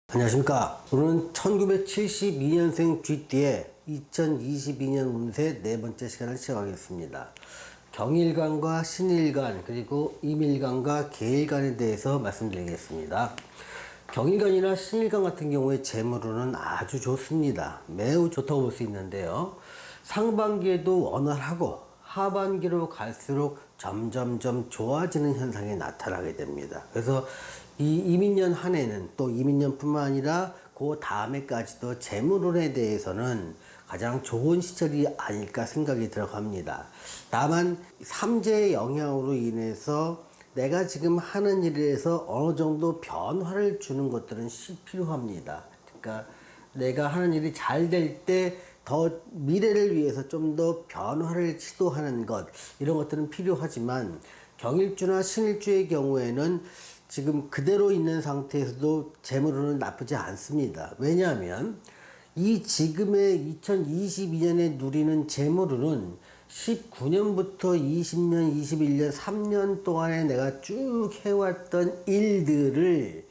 안녕하십니까. 오늘은 1972년생 쥐띠의 2022년 운세 네 번째 시간을 시작하겠습니다. 경일관과 신일관 그리고 임일관과 계일관에 대해서 말씀드리겠습니다. 경일관이나 신일관 같은 경우에 재물운은 아주 좋습니다. 매우 좋다고 볼 수 있는데요. 상반기에도 원활하고 하반기로 갈수록 점점점 좋아지는 현상이 나타나게 됩니다. 그래서 이 이민년 한 해는 또 이민년뿐만 아니라 그 다음에까지도 재물운에 대해서는 가장 좋은 시절이 아닐까 생각이 들어갑니다. 다만 삼재의 영향으로 인해서 내가 지금 하는 일에서 어느 정도 변화를 주는 것들은 필요합니다. 그러니까 내가 하는 일이 잘 될 때 더 미래를 위해서 좀 더 변화를 시도하는 것, 이런 것들은 필요하지만 경일주나 신일주의 경우에는 지금 그대로 있는 상태에서도 재물운은 나쁘지 않습니다. 왜냐하면 이 지금의 2022년에 누리는 재물운은 19년부터 20년, 21년, 3년 동안에 내가 쭉 해왔던 일들을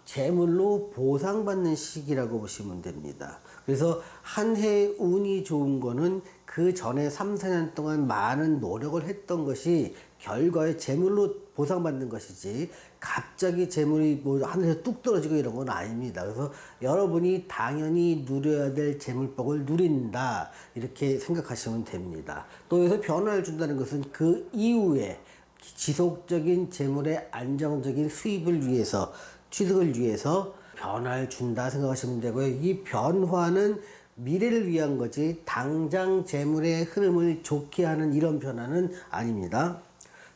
재물로 보상받는 시기라고 보시면 됩니다. 그래서 한 해 운이 좋은 거는 그 전에 3, 4년 동안 많은 노력을 했던 것이 결과에 재물로 보상받는 것이지 갑자기 재물이 뭐 하늘에서 뚝 떨어지고 이런 건 아닙니다. 그래서 여러분이 당연히 누려야 될 재물복을 누린다, 이렇게 생각하시면 됩니다. 또 여기서 변화를 준다는 것은 그 이후에 지속적인 재물의 안정적인 수입을 위해서, 취득을 위해서 변화를 준다 생각하시면 되고요. 이 변화는 미래를 위한 거지 당장 재물의 흐름을 좋게 하는 이런 변화는 아닙니다.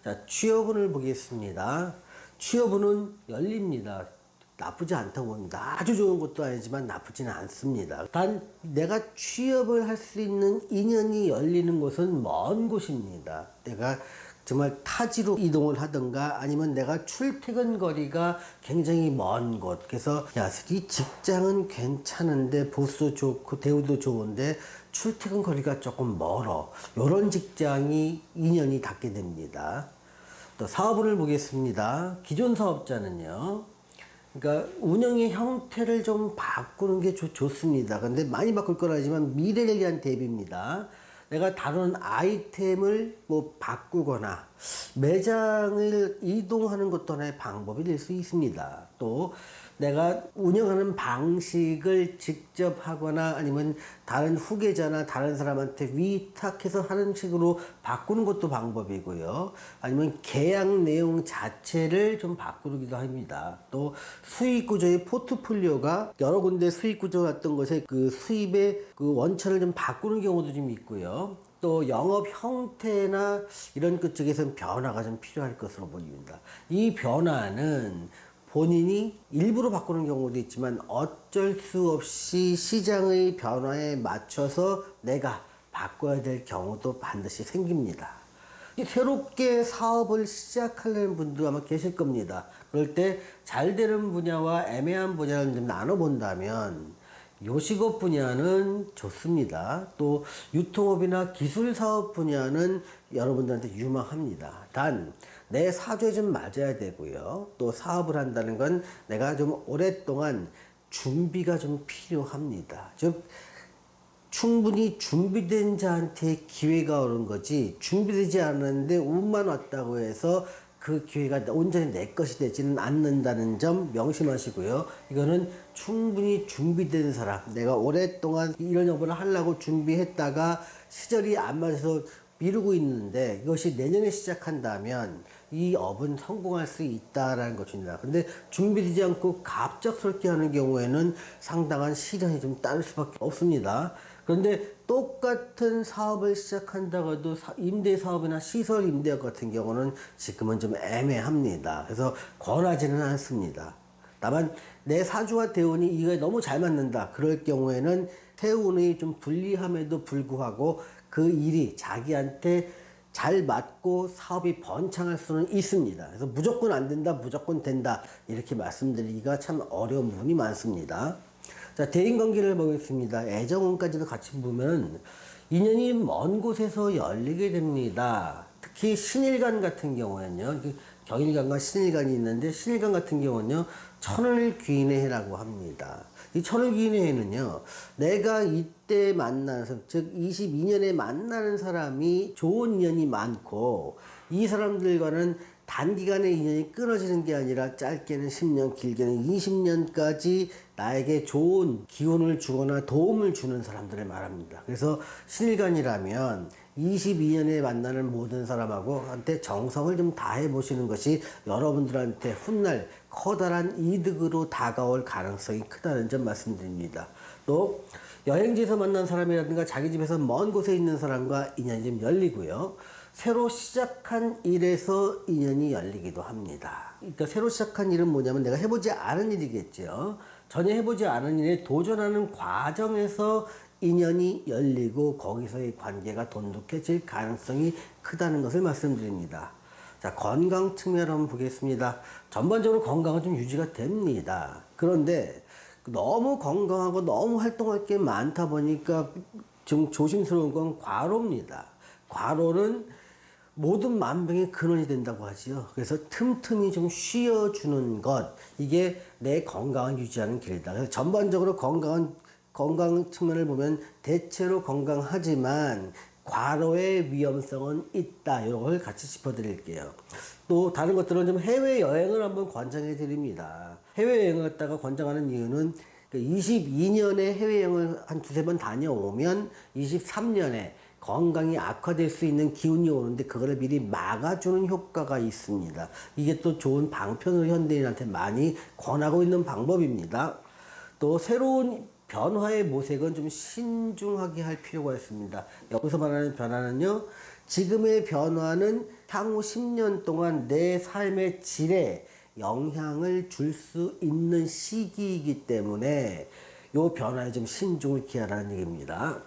자, 취업운을 보겠습니다. 취업운은 열립니다. 나쁘지 않다고 봅니다. 아주 좋은 것도 아니지만 나쁘지는 않습니다. 단 내가 취업을 할 수 있는 인연이 열리는 곳은 먼 곳입니다. 내가 정말 타지로 이동을 하든가 아니면 내가 출퇴근 거리가 굉장히 먼 곳. 그래서 야, 이 직장은 괜찮은데 보수도 좋고 대우도 좋은데 출퇴근 거리가 조금 멀어. 이런 직장이 인연이 닿게 됩니다. 또 사업운을 보겠습니다. 기존 사업자는요, 그러니까 운영의 형태를 좀 바꾸는 게 좋습니다. 근데 많이 바꿀 건 아니지만 미래를 위한 대비입니다. 내가 다루는 아이템을 뭐 바꾸거나 매장을 이동하는 것도 하나의 방법이 될 수 있습니다. 또 내가 운영하는 방식을 직접 하거나 아니면 다른 후계자나 다른 사람한테 위탁해서 하는 식으로 바꾸는 것도 방법이고요. 아니면 계약 내용 자체를 좀 바꾸기도 합니다. 또 수익 구조의 포트폴리오가 여러 군데 수익 구조 같은 것에 그 수입의 그 원천을 좀 바꾸는 경우도 좀 있고요. 또 영업 형태나 이런 것 쪽에서는 변화가 좀 필요할 것으로 보입니다. 이 변화는 본인이 일부러 바꾸는 경우도 있지만 어쩔 수 없이 시장의 변화에 맞춰서 내가 바꿔야 될 경우도 반드시 생깁니다. 새롭게 사업을 시작하려는 분도 아마 계실 겁니다. 그럴 때 잘 되는 분야와 애매한 분야를 좀 나눠본다면 요식업 분야는 좋습니다. 또 유통업이나 기술사업 분야는 여러분들한테 유망합니다. 단 내 사주에 좀 맞아야 되고요. 또 사업을 한다는 건 내가 좀 오랫동안 준비가 좀 필요합니다. 즉 충분히 준비된 자한테 기회가 오는 거지, 준비되지 않았는데 운만 왔다고 해서 그 기회가 온전히 내 것이 되지는 않는다는 점 명심하시고요. 이거는 충분히 준비된 사람, 내가 오랫동안 이런 업을 하려고 준비했다가 시절이 안 맞아서 미루고 있는데 이것이 내년에 시작한다면 이 업은 성공할 수 있다라는 것입니다. 근데 준비되지 않고 갑작스럽게 하는 경우에는 상당한 시련이 좀 따를 수밖에 없습니다. 그런데 똑같은 사업을 시작한다고도 임대 사업이나 시설 임대업 같은 경우는 지금은 좀 애매합니다. 그래서 권하지는 않습니다. 다만 내 사주와 대운이 이거 너무 잘 맞는다, 그럴 경우에는 태운이 좀 불리함에도 불구하고 그 일이 자기한테 잘 맞고 사업이 번창할 수는 있습니다. 그래서 무조건 안 된다, 무조건 된다, 이렇게 말씀드리기가 참 어려운 부분이 많습니다. 자, 대인관계를 보겠습니다. 애정운까지도 같이 보면 인연이 먼 곳에서 열리게 됩니다. 특히 신일간 같은 경우에는요, 경일간과 신일간이 있는데 신일간 같은 경우는요 천을귀인의 해라고 합니다. 이 천을귀인의 해는요 내가 이때 만나는 사람, 즉 22년에 만나는 사람이 좋은 인연이 많고 이 사람들과는 단기간에 인연이 끊어지는 게 아니라 짧게는 10년 길게는 20년까지 나에게 좋은 기운을 주거나 도움을 주는 사람들을 말합니다. 그래서 신일간이라면 22년에 만나는 모든 사람하고 한테 정성을 좀 다해 보시는 것이 여러분들한테 훗날 커다란 이득으로 다가올 가능성이 크다는 점 말씀드립니다. 또 여행지에서 만난 사람이라든가 자기 집에서 먼 곳에 있는 사람과 인연이 좀 열리고요. 새로 시작한 일에서 인연이 열리기도 합니다. 그러니까 새로 시작한 일은 뭐냐면 내가 해보지 않은 일이겠죠. 전혀 해보지 않은 일에 도전하는 과정에서 인연이 열리고 거기서의 관계가 돈독해질 가능성이 크다는 것을 말씀드립니다. 자, 건강 측면 한번 보겠습니다. 전반적으로 건강은 좀 유지가 됩니다. 그런데 너무 건강하고 너무 활동할 게 많다 보니까 좀 조심스러운 건 과로입니다. 과로는 모든 만병의 근원이 된다고 하지요. 그래서 틈틈이 좀 쉬어주는 것, 이게 내 건강을 유지하는 길이다. 그래서 전반적으로 건강 측면을 보면 대체로 건강하지만 과로의 위험성은 있다. 이런 걸 같이 짚어드릴게요. 또 다른 것들은 좀 해외여행을 한번 권장해 드립니다. 해외여행을 갖다가 권장하는 이유는 22년에 해외여행을 한 두세 번 다녀오면 23년에 건강이 악화될 수 있는 기운이 오는데 그거를 미리 막아주는 효과가 있습니다. 이게 또 좋은 방편으로 현대인한테 많이 권하고 있는 방법입니다. 또 새로운 변화의 모색은 좀 신중하게 할 필요가 있습니다. 여기서 말하는 변화는요, 지금의 변화는 향후 10년 동안 내 삶의 질에 영향을 줄 수 있는 시기이기 때문에 이 변화에 좀 신중을 기하라는 얘기입니다.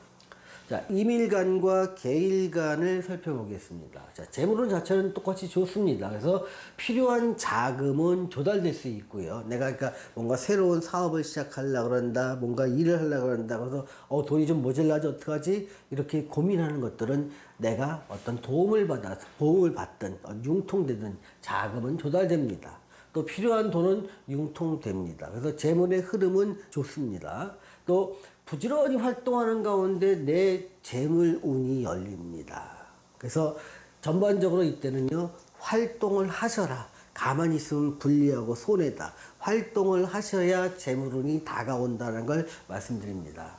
자, 임일간과 계일간을 살펴보겠습니다. 자, 재물운 자체는 똑같이 좋습니다. 그래서 필요한 자금은 조달될 수 있고요. 내가 그러니까 뭔가 새로운 사업을 시작하려고 그런다, 뭔가 일을 하려고 그런다, 그래서 돈이 좀 모자라지 어떡하지? 이렇게 고민하는 것들은 내가 어떤 도움을 받든 융통되든 자금은 조달됩니다. 또 필요한 돈은 융통됩니다. 그래서 재물의 흐름은 좋습니다. 또 부지런히 활동하는 가운데 내 재물운이 열립니다. 그래서 전반적으로 이때는요, 활동을 하셔라. 가만히 있으면 불리하고 손해다. 활동을 하셔야 재물운이 다가온다는 걸 말씀드립니다.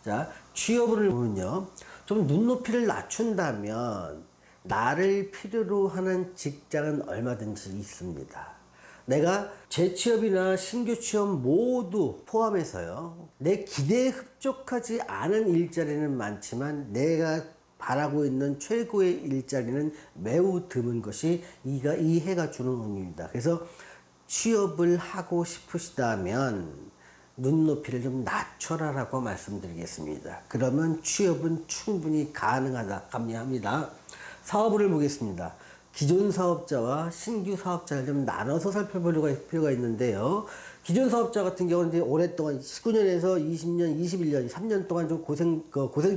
자, 취업을 보면요, 좀 눈높이를 낮춘다면 나를 필요로 하는 직장은 얼마든지 있습니다. 내가 재취업이나 신규 취업 모두 포함해서요, 내 기대에 흡족하지 않은 일자리는 많지만 내가 바라고 있는 최고의 일자리는 매우 드문 것이 이 해가 주는 의미입니다. 그래서 취업을 하고 싶으시다면 눈높이를 좀 낮춰라라고 말씀드리겠습니다. 그러면 취업은 충분히 가능하다, 감리합니다. 사업을 보겠습니다. 기존 사업자와 신규 사업자를 좀 나눠서 살펴볼 필요가 있는데요. 기존 사업자 같은 경우는 이제 오랫동안 19년에서 20년, 21년, 3년 동안 좀 고생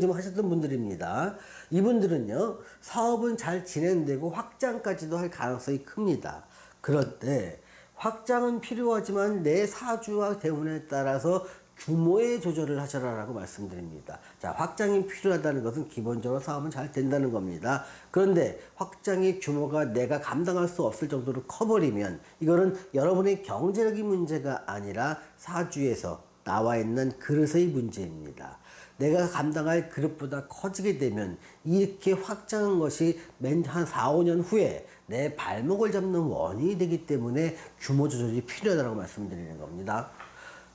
좀 하셨던 분들입니다. 이분들은요, 사업은 잘 진행되고 확장까지도 할 가능성이 큽니다. 그런데 확장은 필요하지만 내 사주와 대운에 따라서 규모의 조절을 하셔라라고 말씀드립니다. 자, 확장이 필요하다는 것은 기본적으로 사업은 잘 된다는 겁니다. 그런데 확장의 규모가 내가 감당할 수 없을 정도로 커버리면 이거는 여러분의 경제력이 문제가 아니라 사주에서 나와 있는 그릇의 문제입니다. 내가 감당할 그릇보다 커지게 되면 이렇게 확장한 것이 한 4, 5년 후에 내 발목을 잡는 원인이 되기 때문에 규모 조절이 필요하다고 말씀드리는 겁니다.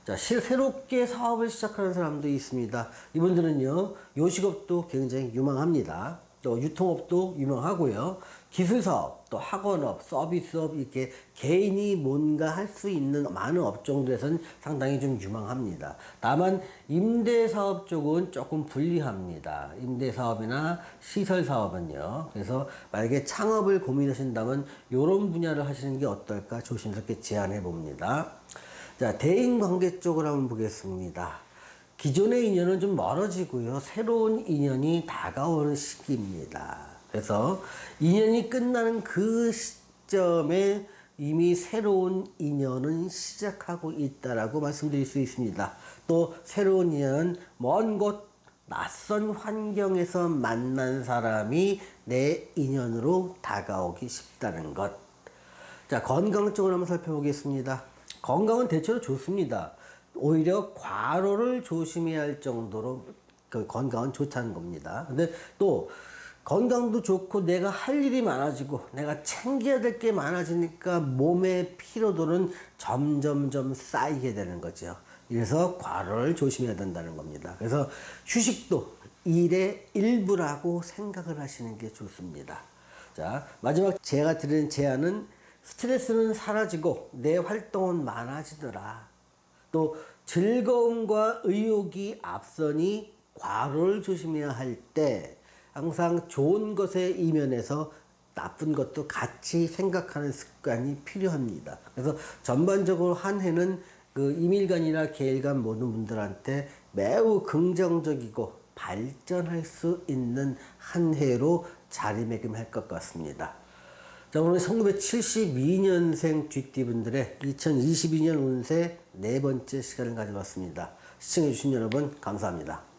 자, 새롭게 사업을 시작하는 사람도 있습니다. 이분들은요, 요식업도 굉장히 유망합니다. 또 유통업도 유명하고요. 기술사업, 또 학원업, 서비스업, 이렇게 개인이 뭔가 할 수 있는 많은 업종들에서는 상당히 좀 유망합니다. 다만 임대사업 쪽은 조금 불리합니다. 임대사업이나 시설사업은요. 그래서 만약에 창업을 고민하신다면 이런 분야를 하시는 게 어떨까 조심스럽게 제안해 봅니다. 자, 대인관계 쪽을 한번 보겠습니다. 기존의 인연은 좀 멀어지고요. 새로운 인연이 다가오는 시기입니다. 그래서 인연이 끝나는 그 시점에 이미 새로운 인연은 시작하고 있다라고 말씀드릴 수 있습니다. 또 새로운 인연은 먼 곳 낯선 환경에서 만난 사람이 내 인연으로 다가오기 쉽다는 것. 자, 건강 쪽으로 한번 살펴보겠습니다. 건강은 대체로 좋습니다. 오히려 과로를 조심해야 할 정도로 그 건강은 좋다는 겁니다. 근데 또 건강도 좋고 내가 할 일이 많아지고 내가 챙겨야 될 게 많아지니까 몸의 피로도는 점점점 쌓이게 되는 거죠. 그래서 과로를 조심해야 된다는 겁니다. 그래서 휴식도 일의 일부라고 생각을 하시는 게 좋습니다. 자, 마지막 제가 드리는 제안은 스트레스는 사라지고 내 활동은 많아지더라. 또 즐거움과 의욕이 앞서니 과로를 조심해야 할 때 항상 좋은 것에 이면에서 나쁜 것도 같이 생각하는 습관이 필요합니다. 그래서 전반적으로 한 해는 그 임일간이나 계일간 모든 분들한테 매우 긍정적이고 발전할 수 있는 한 해로 자리매김할 것 같습니다. 자, 오늘 1972년생 쥐띠분들의 2022년 운세 네 번째 시간을 가져봤습니다. 시청해주신 여러분 감사합니다.